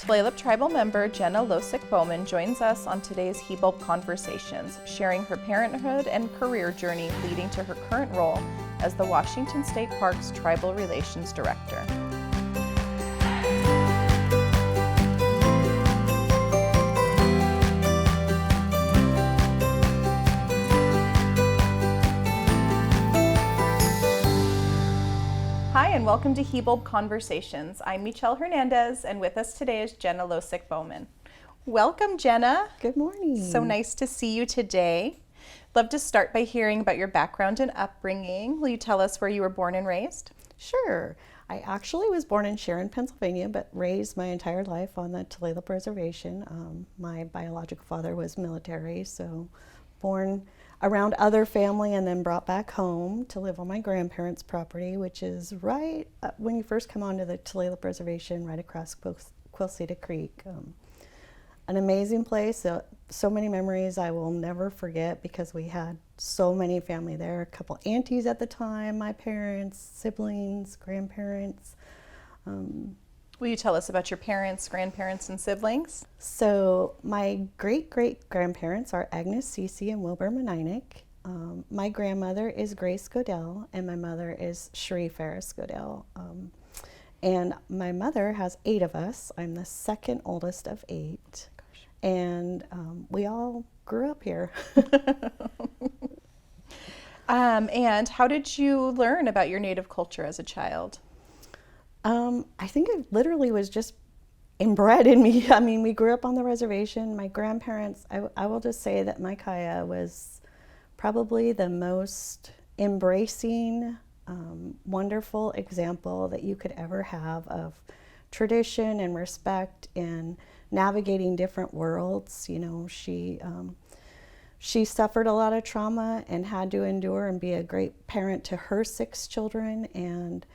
Tulalip tribal member Jenna Losik Bowman joins us on today's Hibulb Conversations, sharing her parenthood and career journey leading to her current role as the Washington State Parks Tribal Relations Director. Hi, and welcome to Hibulb Conversations. I'm Mytyl Hernandez, and with us today is Jenna Losik Bowman. Welcome, Jenna. Good morning. So nice to see you today. Love to start by hearing about your background and upbringing. Will you tell us where you were born and raised? Sure. I actually was born in Sharon, Pennsylvania, but raised my entire life on the Tulalip Reservation. My biological father was military, so born around other family and then brought back home to live on my grandparents' property, which is right when you first come onto the Tulalip Reservation, right across Quilceda Creek. An amazing place, so many memories I will never forget because we had so many family there, a couple aunties at the time, my parents, siblings, grandparents. Will you tell us about your parents, grandparents, and siblings? So my great-great-grandparents are Agnes Cece and Wilbur Meninick. My grandmother is Grace Godell, and my mother is Cherie Ferris Godell. And my mother has 8 of us. I'm the second oldest of 8. Gosh. And we all grew up here. And how did you learn about your Native culture as a child? I think it literally was just inbred in me. I mean, we grew up on the reservation. My grandparents, I will just say that my Kaya was probably the most embracing, wonderful example that you could ever have of tradition and respect and navigating different worlds. You know, she suffered a lot of trauma and had to endure and be a great parent to her 6 children. And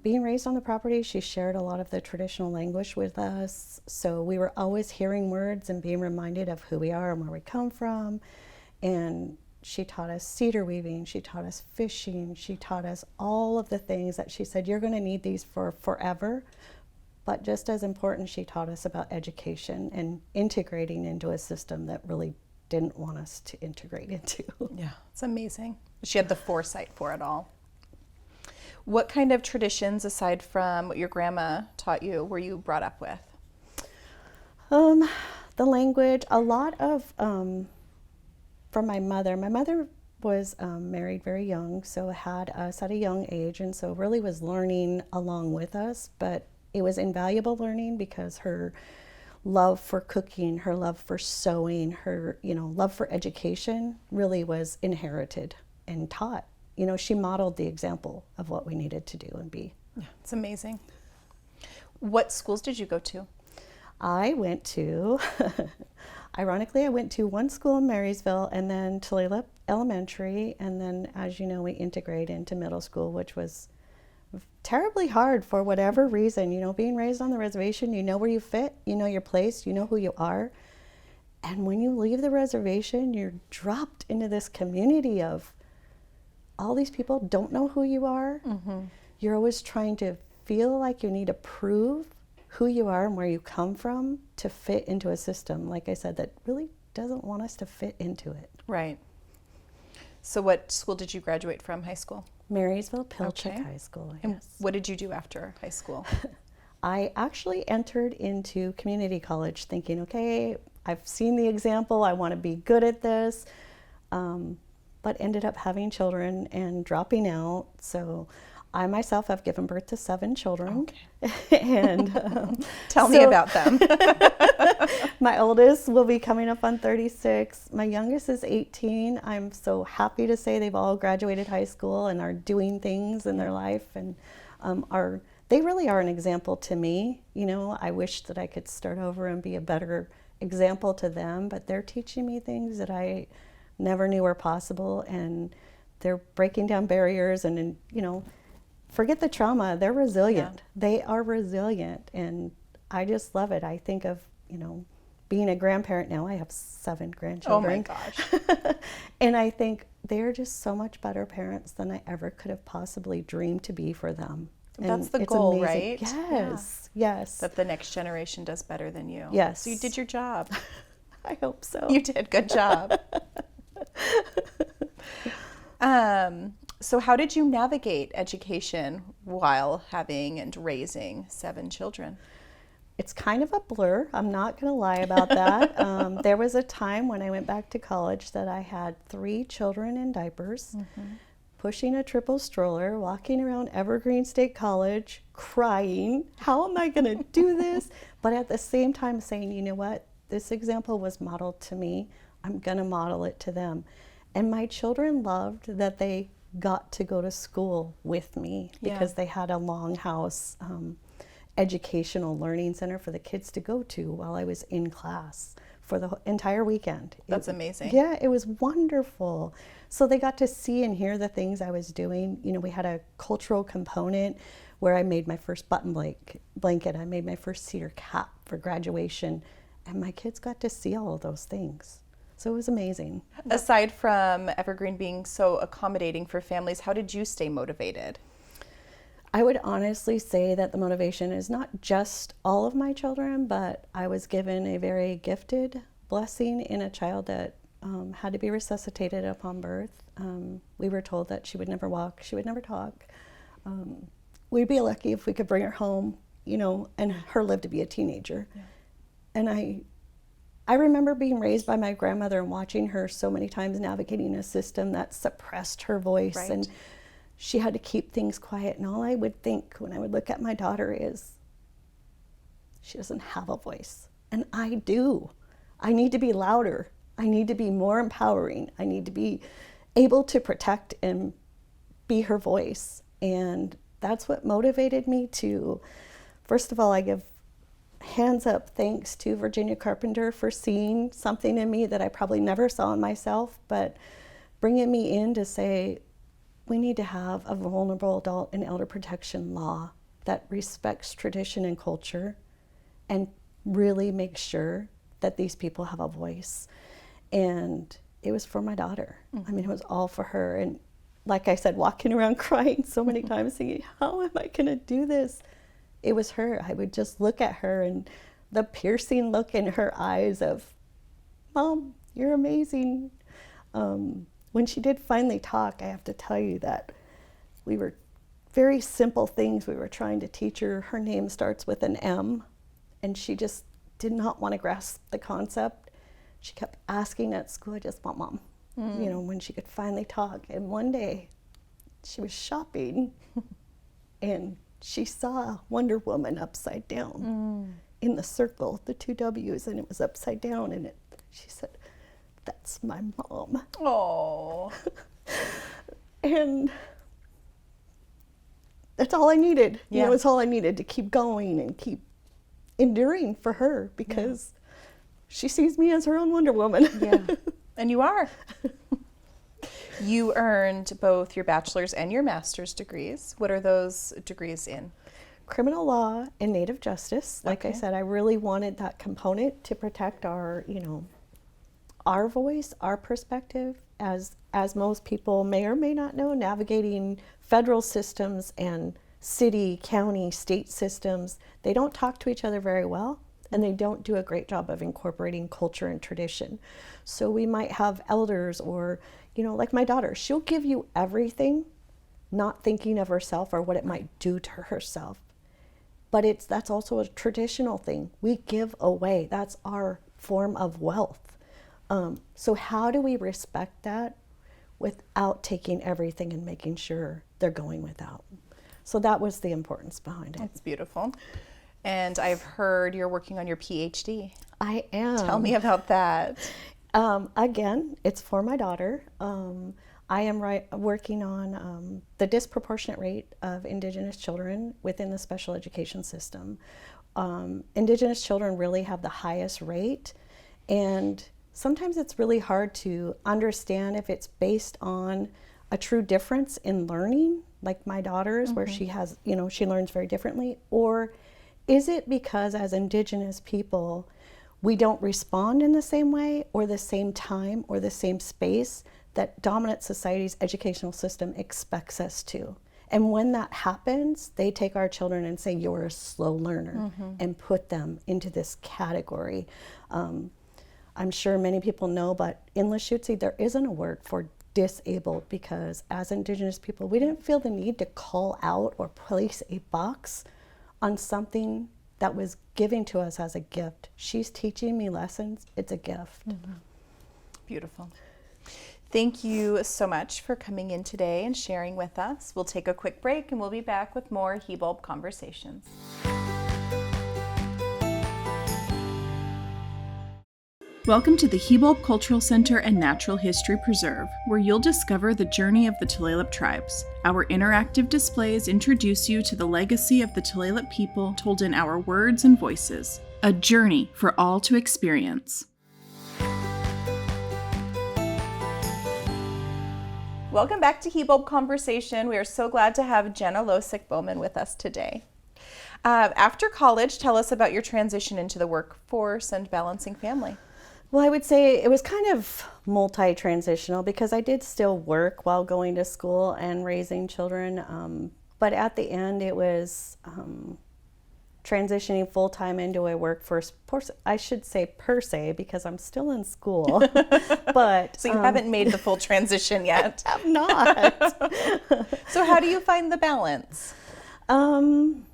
being raised on the property, she shared a lot of the traditional language with us. So we were always hearing words and being reminded of who we are and where we come from. And she taught us cedar weaving, she taught us fishing, she taught us all of the things that she said, you're going to need these for forever. But just as important, she taught us about education and integrating into a system that really didn't want us to integrate into. Yeah, it's amazing. She had the foresight for it all. What kind of traditions, aside from what your grandma taught you, were you brought up with? The language, a lot of, from my mother. My mother was married very young, so had us at a young age, and so really was learning along with us, but it was invaluable learning because her love for cooking, her love for sewing, her, love for education really was inherited and taught. You know, she modeled the example of what we needed to do and be. Yeah, it's amazing. What schools did you go to? I went to, ironically, I went to one school in Marysville and then Tulalip Elementary, and then, as you know, we integrated into middle school, which was terribly hard for whatever reason. You know, being raised on the reservation, you know where you fit, you know your place, you know who you are. And when you leave the reservation, you're dropped into this community of all these people don't know who you are. Mm-hmm. You're always trying to feel like you need to prove who you are and where you come from to fit into a system, like I said, that really doesn't want us to fit into it. Right. So what school did you graduate from, high school? Marysville Pilchuck High School, yes. And what did you do after high school? I actually entered into community college thinking, okay, I've seen the example, I want to be good at this. But ended up having children and dropping out. So I myself have given birth to 7 children. Okay. And tell me about them. My oldest will be coming up on 36. My youngest is 18. I'm so happy to say they've all graduated high school and are doing things in their life, and they really are an example to me. You know, I wish that I could start over and be a better example to them, but they're teaching me things that I never knew were possible, and they're breaking down barriers and forget the trauma, they're resilient. Yeah. They are resilient, and I just love it. I think of, being a grandparent now, I have 7 grandchildren. Oh my gosh. And I think they're just so much better parents than I ever could have possibly dreamed to be for them. And that's the it's goal, amazing. right? Yes, yes. That the next generation does better than you. Yes. So you did your job. I hope so. You did. Good job. So how did you navigate education while having and raising 7 children? It's kind of a blur. I'm not going to lie about that. There was a time when I went back to college that I had 3 children in diapers, pushing a triple stroller, walking around Evergreen State College, crying, how am I going to do this? But at the same time saying, you know what, this example was modeled to me. I'm going to model it to them. And my children loved that they got to go to school with me because they had a longhouse educational learning center for the kids to go to while I was in class for the entire weekend. That's amazing. Yeah, it was wonderful. So they got to see and hear the things I was doing. You know, we had a cultural component where I made my first button blanket. I made my first cedar cap for graduation. And my kids got to see all of those things. So it was amazing. Aside from Evergreen being so accommodating for families, how did you stay motivated? I would honestly say that the motivation is not just all of my children, but I was given a very gifted blessing in a child that had to be resuscitated upon birth. We were told that she would never walk, she would never talk. We'd be lucky if we could bring her home, you know, and her live to be a teenager. Yeah. And I remember being raised by my grandmother and watching her so many times navigating a system that suppressed her voice. Right. And she had to keep things quiet. And all I would think when I would look at my daughter is, she doesn't have a voice. And I do. I need to be louder. I need to be more empowering. I need to be able to protect and be her voice. And that's what motivated me to, first of all, I give hands up thanks to Virginia Carpenter for seeing something in me that I probably never saw in myself, but bringing me in to say, we need to have a vulnerable adult and elder protection law that respects tradition and culture and really makes sure that these people have a voice. And it was for my daughter. I mean, it was all for her. And like I said, walking around crying so many times thinking, how am I gonna do this? It was her. I would just look at her and the piercing look in her eyes of, Mom, you're amazing. When she did finally talk, I have to tell you that we were very simple things we were trying to teach her. Her name starts with an M, and she just did not want to grasp the concept. She kept asking at school, I just want Mom, you know, when she could finally talk. And one day she was shopping and she saw Wonder Woman upside down in the circle, the 2 W's, and it was upside down. And she said, that's my mom. Oh. And that's all I needed. Yeah. You know, it's all I needed to keep going and keep enduring for her because she sees me as her own Wonder Woman. Yeah. And you are. You earned both your bachelor's and your master's degrees. What are those degrees in? Criminal law and native justice. Like I said, I really wanted that component to protect our, you know, our voice, our perspective, as most people may or may not know, navigating federal systems and city, county, state systems, they don't talk to each other very well, and they don't do a great job of incorporating culture and tradition. So we might have elders or, you know, like my daughter, she'll give you everything, not thinking of herself or what it might do to herself. But that's also a traditional thing. We give away. That's our form of wealth. So how do we respect that without taking everything and making sure they're going without? So that was the importance behind it. That's beautiful. And I've heard you're working on your PhD. I am. Tell me about that. Again, it's for my daughter. I am working on the disproportionate rate of Indigenous children within the special education system. Indigenous children really have the highest rate, and sometimes it's really hard to understand if it's based on a true difference in learning, like my daughter's, where she has, you know, she learns very differently, or is it because as Indigenous people, we don't respond in the same way or the same time or the same space that dominant society's educational system expects us to? And when that happens, they take our children and say, you're a slow learner, and put them into this category. I'm sure many people know, but in Lushootseed, there isn't a word for disabled, because as Indigenous people, we didn't feel the need to call out or place a box on something that was given to us as a gift. She's teaching me lessons. It's a gift. Beautiful. Thank you so much for coming in today and sharing with us. We'll take a quick break and we'll be back with more Hibulb Conversations. Welcome to the Hibulb Cultural Center and Natural History Preserve, where you'll discover the journey of the Tulalip tribes. Our interactive displays introduce you to the legacy of the Tulalip people told in our words and voices. A journey for all to experience. Welcome back to Hibulb Conversation. We are so glad to have Jenna Losik Bowman with us today. After college, tell us about your transition into the workforce and balancing family. Well, I would say it was kind of multi-transitional, because I did still work while going to school and raising children. But at the end, it was transitioning full-time into a workforce, I should say per se, because I'm still in school. But so you haven't made the full transition yet. I have not. So how do you find the balance? I'm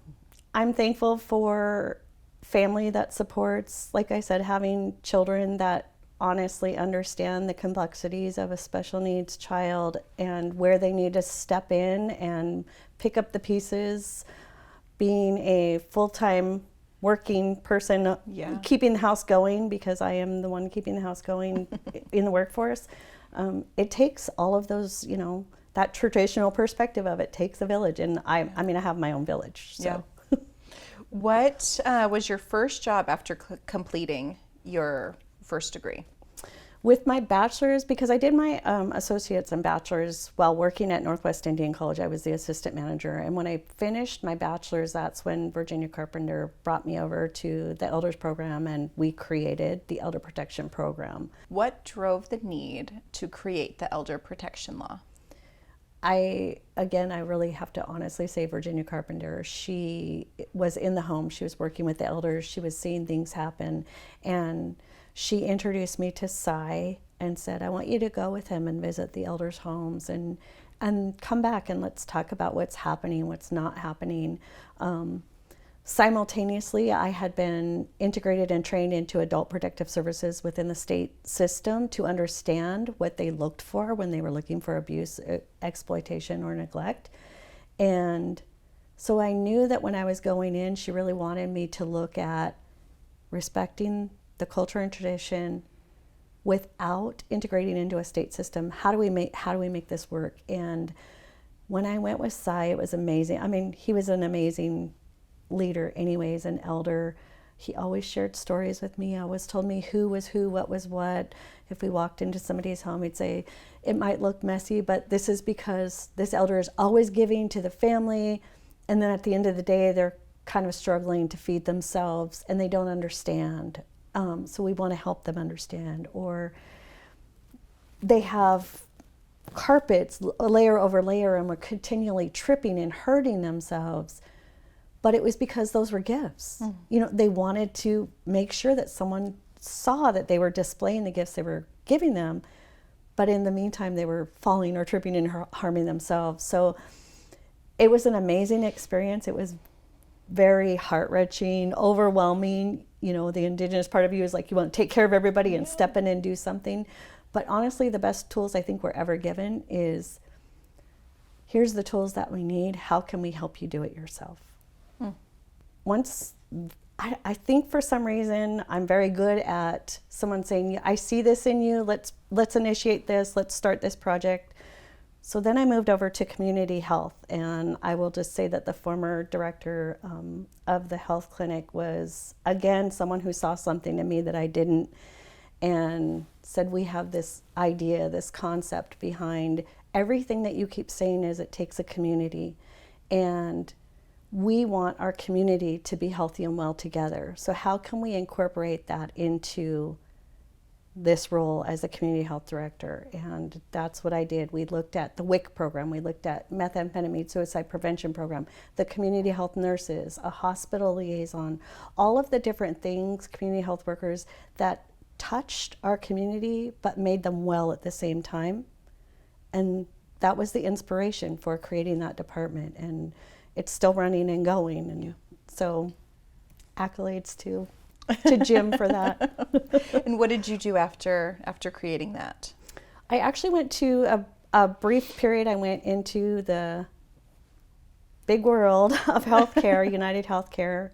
thankful for family that supports, like I said, having children that honestly understand the complexities of a special needs child and where they need to step in and pick up the pieces. Being a full-time working person, keeping the house going, because I am the one keeping the house going in the workforce, it takes all of those, that traditional perspective of it takes a village. And I have my own village. So. Yeah. What was your first job after completing your first degree? With my bachelor's, because I did my associate's and bachelor's while working at Northwest Indian College. I was the assistant manager. And when I finished my bachelor's, that's when Virginia Carpenter brought me over to the Elders Program, and we created the Elder Protection Program. What drove the need to create the Elder Protection Law? I really have to honestly say Virginia Carpenter. She was in the home. She was working with the elders. She was seeing things happen. And she introduced me to Cy and said, I want you to go with him and visit the elders' homes and come back and let's talk about what's happening, what's not happening. Simultaneously, I had been integrated and trained into adult protective services within the state system to understand what they looked for when they were looking for abuse, exploitation, or neglect. And so I knew that when I was going in, she really wanted me to look at respecting the culture and tradition without integrating into a state system. How do we make this work? And when I went with Cy, it was amazing. He was an amazing leader anyways, an elder. He always shared stories with me, always told me who was who, what was what. If we walked into somebody's home, he'd say, it might look messy, but this is because this elder is always giving to the family, and then at the end of the day, they're kind of struggling to feed themselves, and they don't understand. So we want to help them understand. Or they have carpets, layer over layer, and we're continually tripping and hurting themselves. But it was because those were gifts. They wanted to make sure that someone saw that they were displaying the gifts they were giving them, but in the meantime, they were falling or tripping and harming themselves. So it was an amazing experience. It was very heart-wrenching, overwhelming. The Indigenous part of you is like, you want to take care of everybody and step in and do something. But honestly, the best tools I think we're ever given is, here's the tools that we need. How can we help you do it yourself? Once, I think for some reason, I'm very good at someone saying, I see this in you, let's initiate this, let's start this project. So then I moved over to community health, and I will just say that the former director of the health clinic was, again, someone who saw something in me that I didn't, and said, we have this idea, this concept behind everything that you keep saying is it takes a community, and we want our community to be healthy and well together. So how can we incorporate that into this role as a community health director, and that's what I did. We looked at the WIC program, we looked at methamphetamine suicide prevention program, the community health nurses, a hospital liaison, all of the different things, community health workers that touched our community but made them well at the same time. And that was the inspiration for creating that department, and it's still running and going. And so accolades to Jim for that. And what did you do after creating that? I actually went to a brief period. I went into the big world of healthcare, United Healthcare.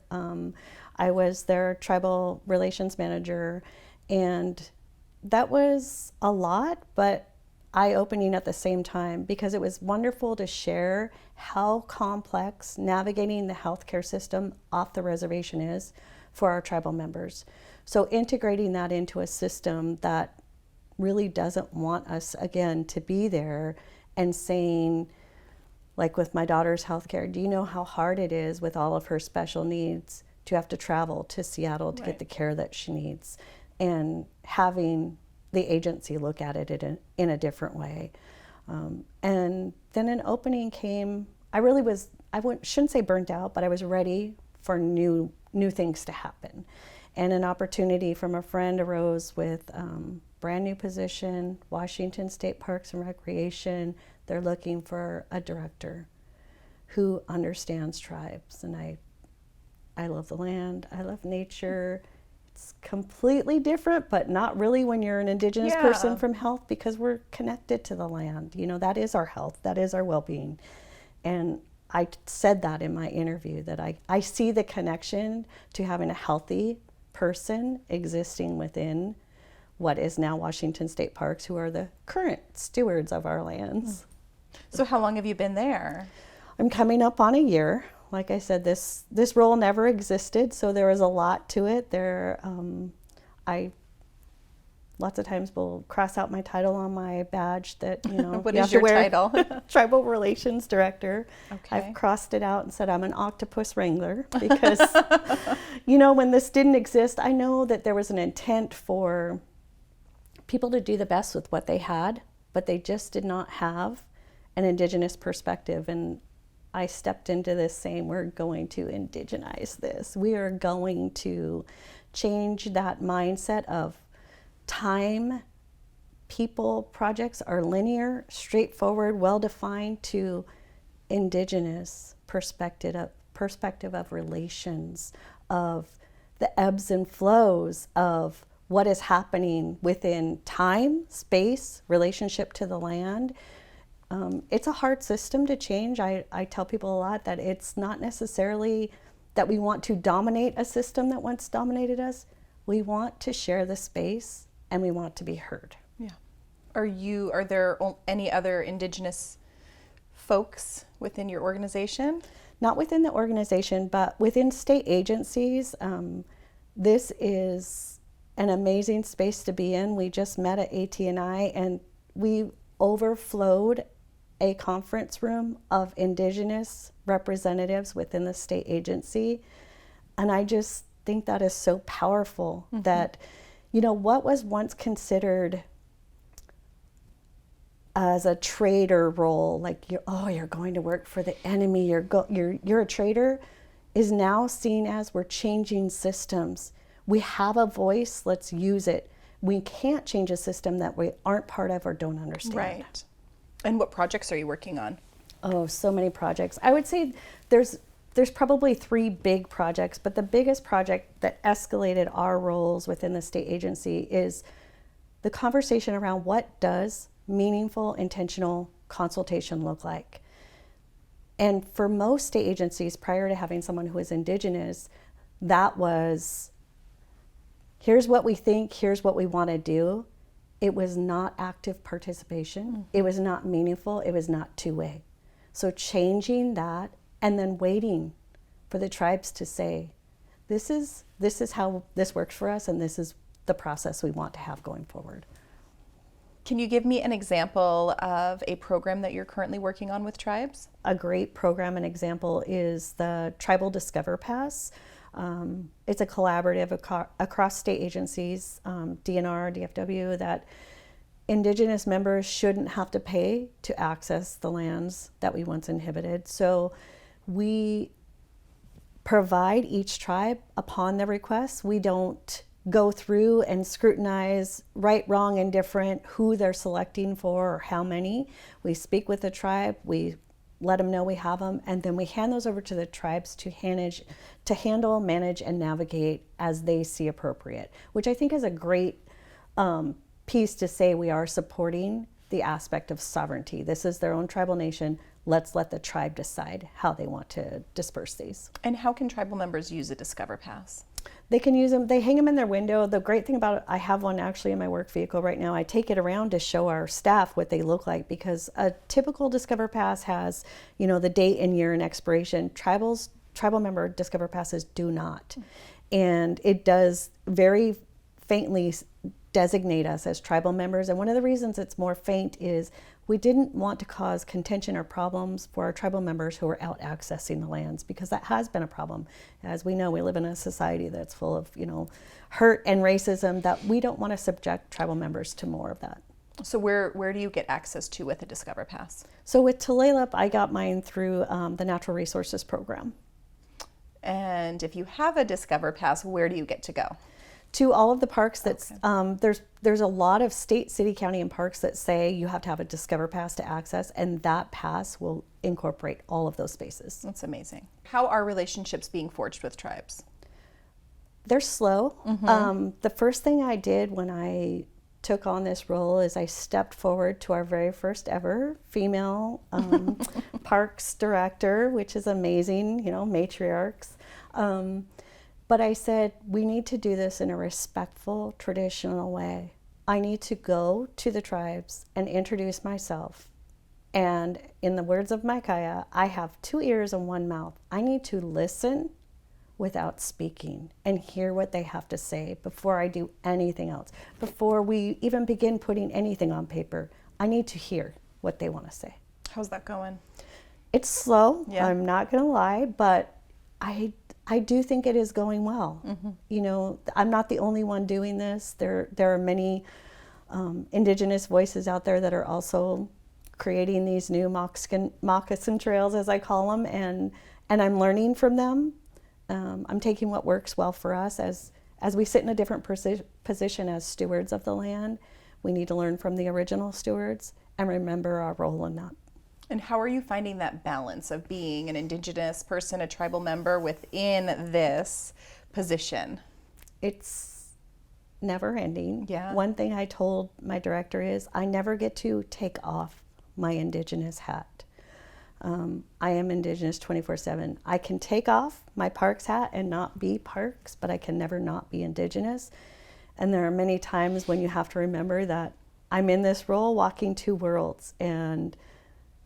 I was their tribal relations manager, and that was a lot, but eye-opening at the same time, because it was wonderful to share how complex navigating the healthcare system off the reservation is for our tribal members. So integrating that into a system that really doesn't want us, again, to be there, and saying, like with my daughter's healthcare, do you know how hard it is with all of her special needs to have to travel to Seattle to get the care that she needs? And having the agency look at it in a different way. And then an opening came. I shouldn't say burnt out, but I was ready for new things to happen. And an opportunity from a friend arose with brand new position, Washington State Parks and Recreation. They're looking for a director who understands tribes. And I love the land, I love nature. It's completely different, but not really when you're an Indigenous person from health, because we're connected to the land. You know, that is our health, that is our well-being. And I said that in my interview, that I see the connection to having a healthy person existing within what is now Washington State Parks, who are the current stewards of our lands. So how long have you been there? I'm coming up on a year. Like I said, this role never existed, so there was a lot to it. I lots of times will cross out my title on my badge that, you know, what you is have your to wear title? Tribal Relations Director. Okay. I've crossed it out and said I'm an octopus wrangler, because, you know, when this didn't exist, I know that there was an intent for people to do the best with what they had, but they just did not have an Indigenous perspective. And I stepped into this saying, we're going to indigenize this. We are going to change that mindset of time, people, projects are linear, straightforward, well-defined, to Indigenous perspective of relations, of the ebbs and flows of what is happening within time, space, relationship to the land. It's a hard system to change. I tell people a lot that it's not necessarily that we want to dominate a system that once dominated us. We want to share the space, and we want to be heard. Yeah. Are there any other Indigenous folks within your organization? Not within the organization, but within state agencies. This is an amazing space to be in. We just met at AT&I, and we overflowed a conference room of Indigenous representatives within the state agency. And I just think that is so powerful, that, you know, what was once considered as a traitor role, like you're going to work for the enemy, you're a traitor, is now seen as we're changing systems. We have a voice, let's use it. We can't change a system that we aren't part of or don't understand. Right. And what projects are you working on? Oh, so many projects. I would say there's probably 3 big projects, but the biggest project that escalated our roles within the state agency is the conversation around what does meaningful, intentional consultation look like. And for most state agencies, prior to having someone who is Indigenous, that was, here's what we think, here's what we want to do. It was not active participation. It was not meaningful. It was not two-way. So changing that, and then waiting for the tribes to say, this is how this works for us, and this is the process we want to have going forward. Can you give me an example of a program that you're currently working on with tribes? A great program and example is the Tribal Discover Pass. It's a collaborative across state agencies, DNR, DFW, that Indigenous members shouldn't have to pay to access the lands that we once inhabited. So we provide each tribe upon their request. We don't go through and scrutinize right, wrong, indifferent, who they're selecting for or how many. We speak with the tribe, we let them know we have them, and then we hand those over to the tribes to handle, manage, and navigate as they see appropriate, which I think is a great piece to say we are supporting the aspect of sovereignty. This is their own tribal nation. Let's let the tribe decide how they want to disperse these. And how can tribal members use a Discover Pass? They can use them, they hang them in their window. The great thing about it, I have one actually in my work vehicle right now. I take it around to show our staff what they look like, because a typical Discover Pass has, the date and year and expiration. Tribal member Discover Passes do not. And it does very faintly designate us as tribal members. And one of the reasons it's more faint is we didn't want to cause contention or problems for our tribal members who are out accessing the lands, because that has been a problem. As we know, we live in a society that's full of, hurt and racism, that we don't want to subject tribal members to more of that. So where do you get access to with a Discover Pass? So with Tulalip, I got mine through the Natural Resources Program. And if you have a Discover Pass, where do you get to go? To all of the parks that's, Okay. There's a lot of state, city, county, and parks that say you have to have a Discover Pass to access, and that pass will incorporate all of those spaces. That's amazing. How are relationships being forged with tribes? They're slow. The first thing I did when I took on this role is I stepped forward to our very first ever female parks director, which is amazing, matriarchs. But I said, we need to do this in a respectful, traditional way. I need to go to the tribes and introduce myself. And in the words of Micaiah, I have 2 ears and 1 mouth. I need to listen without speaking and hear what they have to say before I do anything else. Before we even begin putting anything on paper, I need to hear what they want to say. How's that going? It's slow, Yeah. I'm not going to lie, but I do think it is going well. I'm not the only one doing this. There are many Indigenous voices out there that are also creating these new moccasin trails, as I call them, and I'm learning from them. I'm taking what works well for us as we sit in a different position as stewards of the land. We need to learn from the original stewards and remember our role in that. And how are you finding that balance of being an Indigenous person, a tribal member within this position? It's never ending. Yeah. One thing I told my director is I never get to take off my Indigenous hat. I am Indigenous 24/7. I can take off my Parks hat and not be Parks, but I can never not be Indigenous. And there are many times when you have to remember that I'm in this role walking 2 worlds, and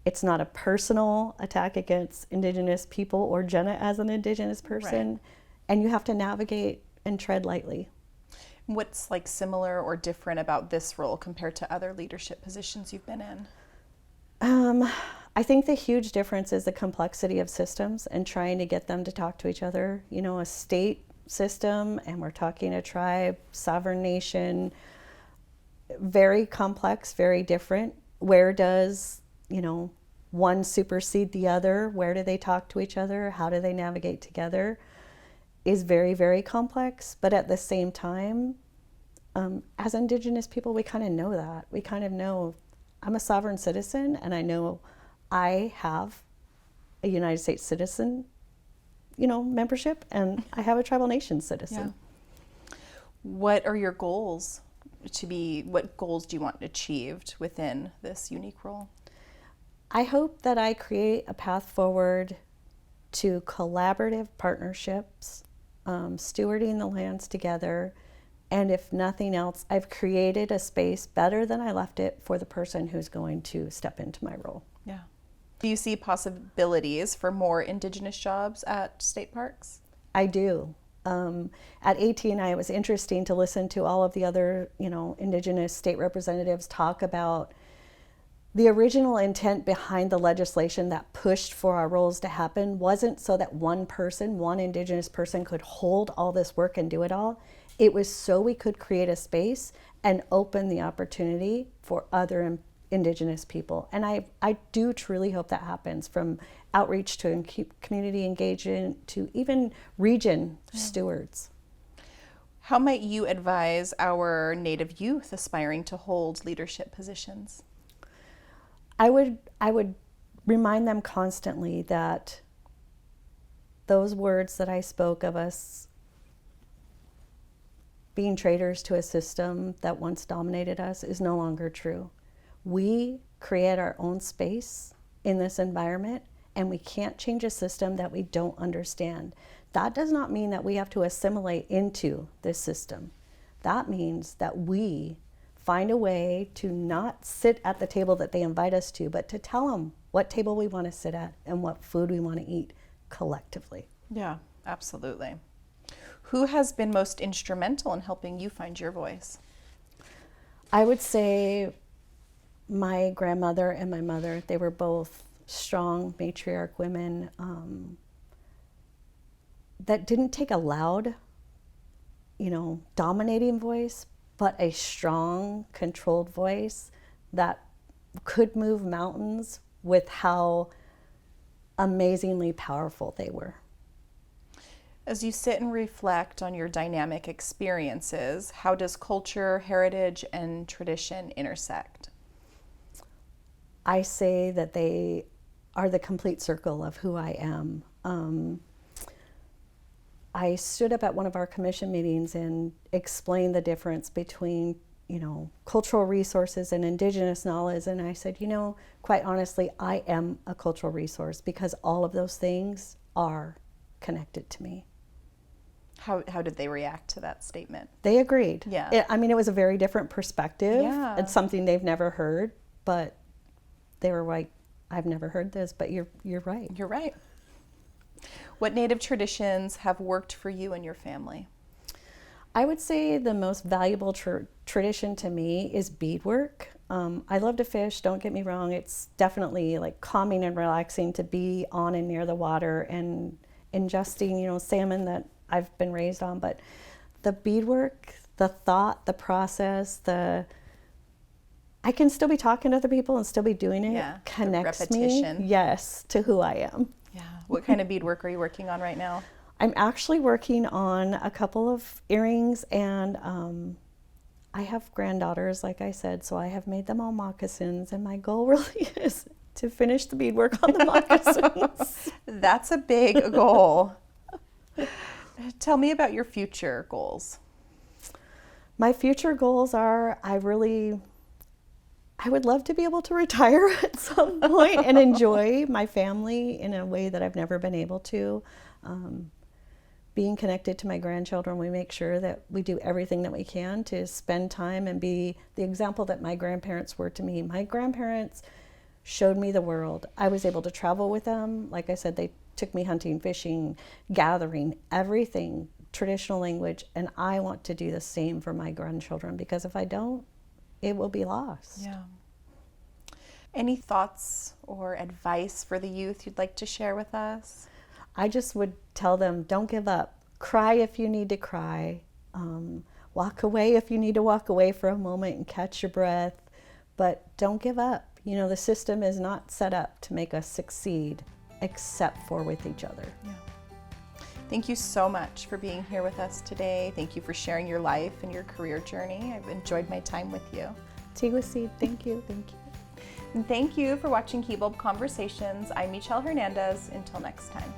it's not a personal attack against Indigenous people or Jenna as an Indigenous person. Right. And you have to navigate and tread lightly. What's similar or different about this role compared to other leadership positions you've been in? I think the huge difference is the complexity of systems and trying to get them to talk to each other. A state system, and we're talking a tribe, sovereign nation, very complex, very different. Where does one supersede the other? Where do they talk to each other? How do they navigate together? Is very, very complex. But at the same time, as Indigenous people, we kind of know that. We kind of know I'm a sovereign citizen, and I know I have a United States citizen, membership, and I have a tribal nation citizen. Yeah. What are your goals what goals do you want achieved within this unique role? I hope that I create a path forward to collaborative partnerships, stewarding the lands together, and if nothing else, I've created a space better than I left it for the person who's going to step into my role. Yeah. Do you see possibilities for more Indigenous jobs at state parks? I do. At AT&I, it was interesting to listen to all of the other, Indigenous state representatives talk about the original intent behind the legislation that pushed for our roles to happen wasn't so that one person, one Indigenous person, could hold all this work and do it all. It was so we could create a space and open the opportunity for other Indigenous people. And I do truly hope that happens, from outreach to community engagement to even region stewards. How might you advise our Native youth aspiring to hold leadership positions? I would remind them constantly that those words that I spoke of us being traitors to a system that once dominated us is no longer true. We create our own space in this environment, and we can't change a system that we don't understand. That does not mean that we have to assimilate into this system. That means that we find a way to not sit at the table that they invite us to, but to tell them what table we want to sit at and what food we want to eat collectively. Yeah, absolutely. Who has been most instrumental in helping you find your voice? I would say my grandmother and my mother. They were both strong matriarch women that didn't take a loud, dominating voice, but a strong, controlled voice that could move mountains with how amazingly powerful they were. As you sit and reflect on your dynamic experiences, how does culture, heritage, and tradition intersect? I say that they are the complete circle of who I am. I stood up at one of our commission meetings and explained the difference between, cultural resources and Indigenous knowledge. And I said, quite honestly, I am a cultural resource because all of those things are connected to me. How did they react to that statement? They agreed. Yeah. It was a very different perspective. Yeah. It's something they've never heard, but they were like, I've never heard this, but you're right. You're right. What Native traditions have worked for you and your family? I would say the most valuable tradition to me is bead work. I love to fish, don't get me wrong. It's definitely like calming and relaxing to be on and near the water and ingesting, salmon that I've been raised on. But the bead work, the thought, the process, I can still be talking to other people and still be doing it. Yeah, connects me, yes, to who I am. Yeah. What kind of bead work are you working on right now? I'm actually working on a couple of earrings, and I have granddaughters, like I said, so I have made them all moccasins, and my goal really is to finish the beadwork on the moccasins. That's a big goal. Tell me about your future goals. My future goals are, I would love to be able to retire at some point and enjoy my family in a way that I've never been able to. Being connected to my grandchildren, we make sure that we do everything that we can to spend time and be the example that my grandparents were to me. My grandparents showed me the world. I was able to travel with them. Like I said, they took me hunting, fishing, gathering, everything, traditional language, and I want to do the same for my grandchildren, because if I don't, it will be lost. Yeah. Any thoughts or advice for the youth you'd like to share with us? I just would tell them, don't give up. Cry if you need to cry. Walk away if you need to walk away for a moment and catch your breath. But don't give up. The system is not set up to make us succeed, except for with each other. Yeah. Thank you so much for being here with us today. Thank you for sharing your life and your career journey. I've enjoyed my time with you. Tigwasi, thank you. Thank you. And thank you for watching Hibulb Conversations. I'm Mytyl Hernandez. Until next time.